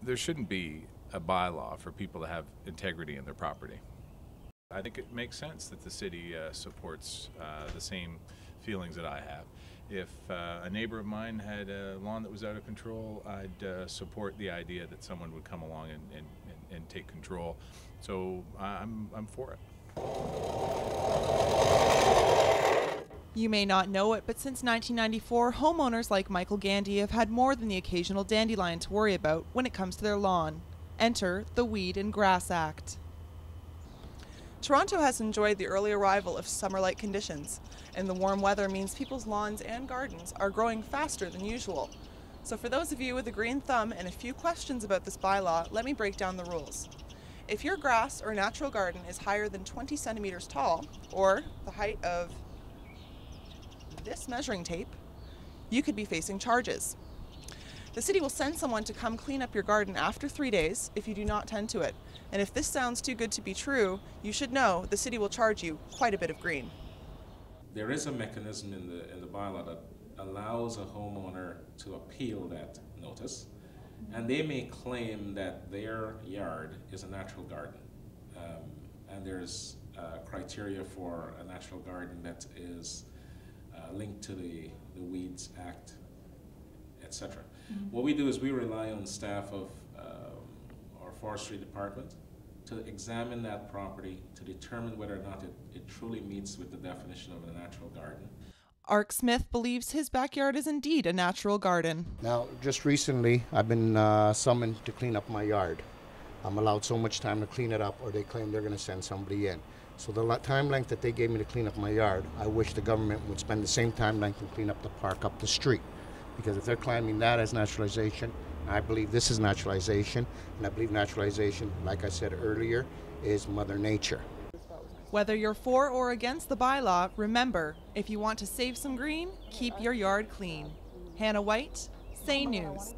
There shouldn't be a bylaw for people to have integrity in their property. I think it makes sense that the city supports the same feelings that I have. If a neighbor of mine had a lawn that was out of control, I'd support the idea that someone would come along and take control. So I'm for it. You may not know it, but since 1994, homeowners like Michael Gandy have had more than the occasional dandelion to worry about when it comes to their lawn. Enter the Weed and Grass Act. Toronto has enjoyed the early arrival of summer-like conditions, and the warm weather means people's lawns and gardens are growing faster than usual. So for those of you with a green thumb and a few questions about this bylaw, let me break down the rules. If your grass or natural garden is higher than 20 centimeters tall, or the height of this measuring tape, you could be facing charges. The city will send someone to come clean up your garden after 3 days if you do not tend to it. And if this sounds too good to be true, you should know the city will charge you quite a bit of green. There is a mechanism in the bylaw that allows a homeowner to appeal that notice, and they may claim that their yard is a natural garden. And there's criteria for a natural garden that is linked to the Weeds Act, etc. What we do is we rely on staff of our forestry department to examine that property to determine whether or not it truly meets with the definition of a natural garden. Ark Smith believes his backyard is indeed a natural garden. Now, just recently, I've been summoned to clean up my yard. I'm allowed so much time to clean it up, or they claim they're going to send somebody in. So the time length that they gave me to clean up my yard, I wish the government would spend the same time length to clean up the park up the street. Because if they're claiming that as naturalization, I believe this is naturalization, and I believe naturalization, like I said earlier, is Mother Nature. Whether you're for or against the bylaw, remember, if you want to save some green, keep your yard clean. Hannah White, Say News.